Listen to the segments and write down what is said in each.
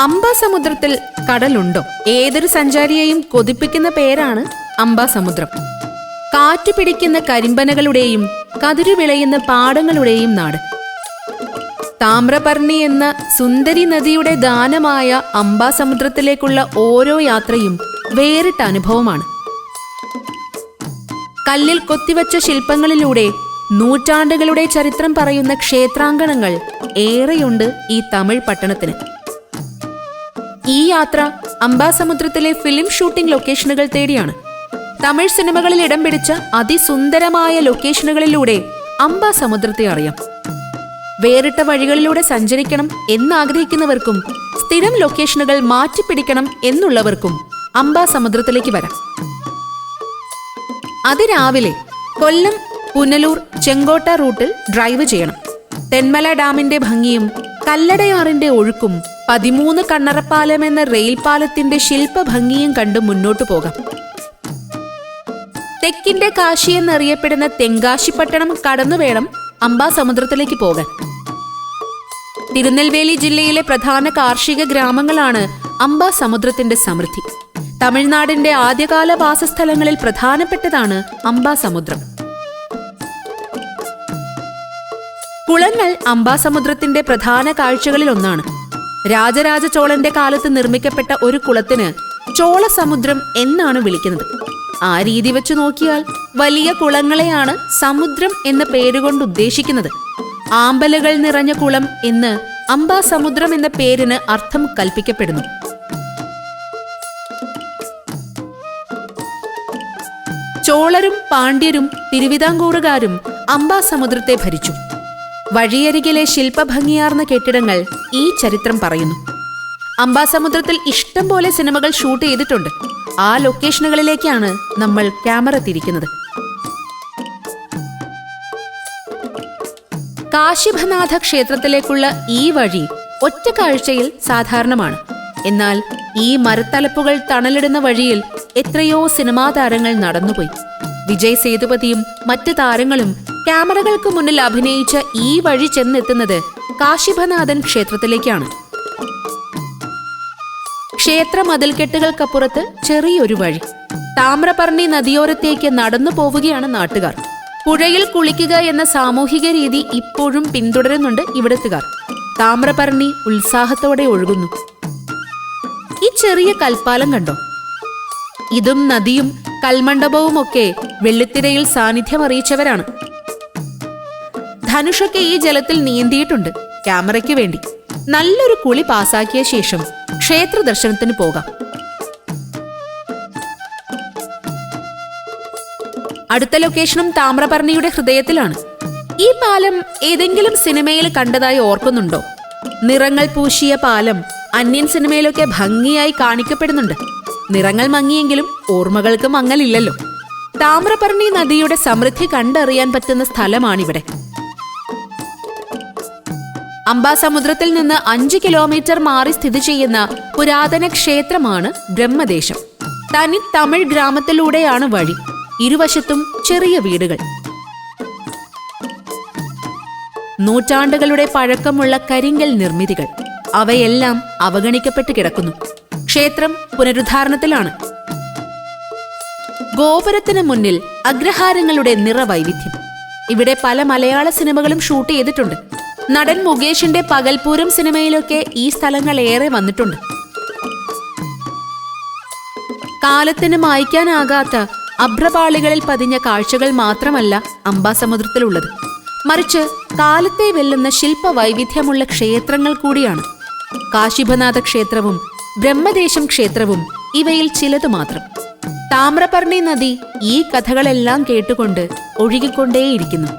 അംബാസമുദ്രത്തിൽ കടലുണ്ടോ? ഏതൊരു സഞ്ചാരിയെയും കൊതിപ്പിക്കുന്ന പേരാണ് അംബാസമുദ്രം. കാറ്റുപിടിക്കുന്ന കരിമ്പനകളുടെയും കതിരു വിളയുന്ന പാടങ്ങളുടെയും നാട്. താമ്രപർണി എന്ന സുന്ദരി നദിയുടെ ദാനമായ അംബാസമുദ്രത്തിലേക്കുള്ള ഓരോ യാത്രയും വേറിട്ട അനുഭവമാണ്. കല്ലിൽ കൊത്തിവച്ച ശില്പങ്ങളിലൂടെ നൂറ്റാണ്ടുകളുടെ ചരിത്രം പറയുന്ന ക്ഷേത്രാങ്കണങ്ങൾ ഏറെയുണ്ട് ഈ തമിഴ് പട്ടണത്തിന്. ഈ യാത്ര അംബാസമുദ്രത്തിലെ ഫിലിം ഷൂട്ടിംഗ് ലൊക്കേഷനുകൾ തേടിയാണ്. തമിഴ് സിനിമകളിൽ ഇടം പിടിച്ച അതിസുന്ദരമായ ലൊക്കേഷനുകളിലൂടെ അംബാസമുദ്രത്തെ അറിയാം. വേറിട്ട വഴികളിലൂടെ സഞ്ചരിക്കണം എന്നാഗ്രഹിക്കുന്നവർക്കും സ്ഥിരം ലൊക്കേഷനുകൾ മാറ്റിപ്പിടിക്കണം എന്നുള്ളവർക്കും അംബാസമുദ്രത്തിലേക്ക് വരാം. അതിരാവിലെ കൊല്ലം, പുനലൂർ, ചെങ്കോട്ട റൂട്ടിൽ ഡ്രൈവ് ചെയ്യണം. തെന്മല ഡാമിന്റെ ഭംഗിയും കല്ലടയാറിന്റെ ഒഴുക്കും 13 കണ്ണറപ്പാലം എന്ന റെയിൽ പാലത്തിന്റെ ശില്പഭംഗിയും കണ്ട് മുന്നോട്ടു പോകാം. തെക്കിന്റെ കാശി എന്നറിയപ്പെടുന്ന തെങ്കാശിപ്പട്ടണം കടന്നു വേണം അംബാസമുദ്രത്തിലേക്ക് പോകാൻ. തിരുനെൽവേലി ജില്ലയിലെ പ്രധാന കാർഷിക ഗ്രാമങ്ങളാണ് അംബാസമുദ്രത്തിന്റെ സമൃദ്ധി. തമിഴ്നാടിന്റെ ആദ്യകാല വാസസ്ഥലങ്ങളിൽ പ്രധാനപ്പെട്ടതാണ് അംബാസമുദ്രം. കുളങ്ങൾ അംബാസമുദ്രത്തിന്റെ പ്രധാന കാഴ്ചകളിൽ ഒന്നാണ്. രാജരാജ ചോളന്റെ കാലത്ത് നിർമ്മിക്കപ്പെട്ട ഒരു കുളത്തിന് ചോളസമുദ്രം എന്നാണ് വിളിക്കുന്നത്. ആ രീതി വെച്ച് നോക്കിയാൽ വലിയ കുളങ്ങളെയാണ് സമുദ്രം എന്ന പേരുകൊണ്ട് ഉദ്ദേശിക്കുന്നത്. ആമ്പലുകൾ നിറഞ്ഞ കുളം എന്ന് അംബാസമുദ്രം എന്ന പേരിന് അർത്ഥം കൽപ്പിക്കപ്പെടുന്നു. ചോളരും പാണ്ഡ്യരും തിരുവിതാംകൂറുകാരും അംബാസമുദ്രത്തെ ഭരിച്ചു. വഴിയരികിലെ ശില്പഭംഗിയാർന്ന കെട്ടിടങ്ങൾ ഈ ചരിത്രം പറയുന്നു. അംബാസമുദ്രത്തിൽ ഇഷ്ടം പോലെ സിനിമകൾ ഷൂട്ട് ചെയ്തിട്ടുണ്ട്. ആ ലൊക്കേഷനുകളിലേക്കാണ് നമ്മൾ ക്യാമറ തിരിക്കുന്നത്. കാശിഭനാഥ ക്ഷേത്രത്തിലേക്കുള്ള ഈ വഴി ഒറ്റ കാഴ്ചയിൽ സാധാരണമാണ്. എന്നാൽ ഈ മരത്തലപ്പുകൾ തണലിടുന്ന വഴിയിൽ എത്രയോ സിനിമാ താരങ്ങൾ നടന്നുപോയി. വിജയ് സേതുപതിയും മറ്റ് താരങ്ങളും ക്യാമറകൾക്ക് മുന്നിൽ അഭിനയിച്ച ഈ വഴി ചെന്നെത്തുന്നത് കാശിഭനാഥൻ ക്ഷേത്രത്തിലേക്കാണ്. ക്ഷേത്ര മതിൽക്കെട്ടുകൾക്കപ്പുറത്ത് ചെറിയൊരു വഴി. താമ്രപർണി നദിയോരത്തേക്ക് നടന്നു പോവുകയാണ് നാട്ടുകാർ. പുഴയിൽ കുളിക്കുക എന്ന സാമൂഹിക രീതി ഇപ്പോഴും പിന്തുടരുന്നുണ്ട് ഇവിടുത്തുകാർ. താമ്രപർണി ഉത്സാഹത്തോടെ ഒഴുകുന്നു. ഈ ചെറിയ കൽപ്പാലം കണ്ടോ? ഇതും നദിയും കൽമണ്ഡപവുമൊക്കെ വെള്ളിത്തിരയിൽ സാന്നിധ്യം അറിയിച്ചവരാണ്. ധനുഷൊക്കെ ഈ ജലത്തിൽ നീന്തിയിട്ടുണ്ട് ക്യാമറയ്ക്ക് വേണ്ടി. നല്ലൊരു കുളി പാസാക്കിയ ശേഷം ക്ഷേത്ര ദർശനത്തിന് പോകാം. അടുത്ത ലൊക്കേഷനും താമ്രപർണിയുടെ ഹൃദയത്തിലാണ്. ഈ പാലം ഏതെങ്കിലും സിനിമയിൽ കണ്ടതായി ഓർക്കുന്നുണ്ടോ? നിറങ്ങൾ പൂശിയ പാലം അന്യൻ സിനിമയിലൊക്കെ ഭംഗിയായി കാണിക്കപ്പെടുന്നുണ്ട്. നിറങ്ങൾ മങ്ങിയെങ്കിലും ഓർമ്മകൾക്ക് മങ്ങലില്ലല്ലോ. താമ്രപർണി നദിയുടെ സമൃദ്ധി കണ്ടറിയാൻ പറ്റുന്ന സ്ഥലമാണിവിടെ. അംബാസമുദ്രത്തിൽ നിന്ന് 5 കിലോമീറ്റർ മാറി സ്ഥിതി ചെയ്യുന്ന പുരാതന ക്ഷേത്രമാണ് ബ്രഹ്മദേശം. തനി തമിഴ് ഗ്രാമത്തിലൂടെയാണ് വഴി. ഇരുവശത്തും ചെറിയ വീടുകൾ. നൂറ്റാണ്ടുകളുടെ പഴക്കമുള്ള കരിങ്കൽ നിർമ്മിതികൾ. അവയെല്ലാം അവഗണിക്കപ്പെട്ട് കിടക്കുന്നു. ക്ഷേത്രം പുനരുദ്ധാരണത്തിലാണ്. ഗോപുരത്തിന് മുന്നിൽ അഗ്രഹാരങ്ങളുടെ നിറവൈവിധ്യം. ഇവിടെ പല മലയാള സിനിമകളും ഷൂട്ട് ചെയ്തിട്ടുണ്ട്. നടൻ മുകേഷിന്റെ പകൽപൂരം സിനിമയിലൊക്കെ ഈ സ്ഥലങ്ങൾ ഏറെ വന്നിട്ടുണ്ട്. കാലത്തിന് മായ്ക്കാനാകാത്ത അഭ്രപാളികളിൽ പതിഞ്ഞ കാഴ്ചകൾ മാത്രമല്ല അംബാസമുദ്രത്തിലുള്ളത്, മറിച്ച് കാലത്തെ വെല്ലുന്ന ശില്പ വൈവിധ്യമുള്ള ക്ഷേത്രങ്ങൾ കൂടിയാണ്. കാശിഭനാഥ ക്ഷേത്രവും ബ്രഹ്മദേശം ക്ഷേത്രവും ഇവയിൽ ചിലത് മാത്രം. താമ്രപർണി നദി ഈ കഥകളെല്ലാം കേട്ടുകൊണ്ട് ഒഴുകിക്കൊണ്ടേയിരിക്കുന്നു.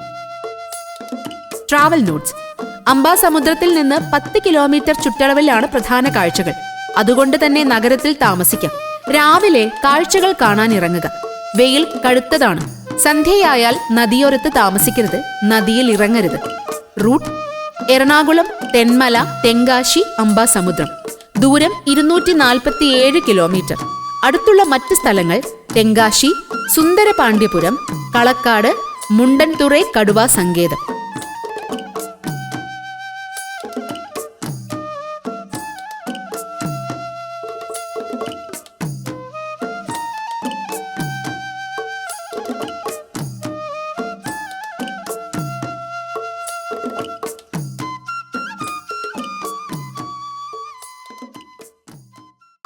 Travel notes. അംബാസമുദ്രത്തിൽ നിന്ന് 10 കിലോമീറ്റർ ചുറ്റളവിലാണ് പ്രധാന കാഴ്ചകൾ. അതുകൊണ്ട് തന്നെ നഗരത്തിൽ താമസിക്കാം. രാവിലെ കാഴ്ചകൾ കാണാൻ ഇറങ്ങുക. വെയിൽ കടുത്തതാണ്. സന്ധ്യയായാൽ നദിയോരത്ത് താമസിക്കരുത്, നദിയിൽ ഇറങ്ങരുത്. റൂട്ട്: എറണാകുളം, തെന്മല, തെങ്കാശി, അംബാസമുദ്രം. ദൂരം 247 കിലോമീറ്റർ. അടുത്തുള്ള മറ്റ് സ്ഥലങ്ങൾ തെങ്കാശി, സുന്ദരപാണ്ഡ്യപുരം, കളക്കാട്, മുണ്ടൻതുറൈ കടുവാ സങ്കേതം.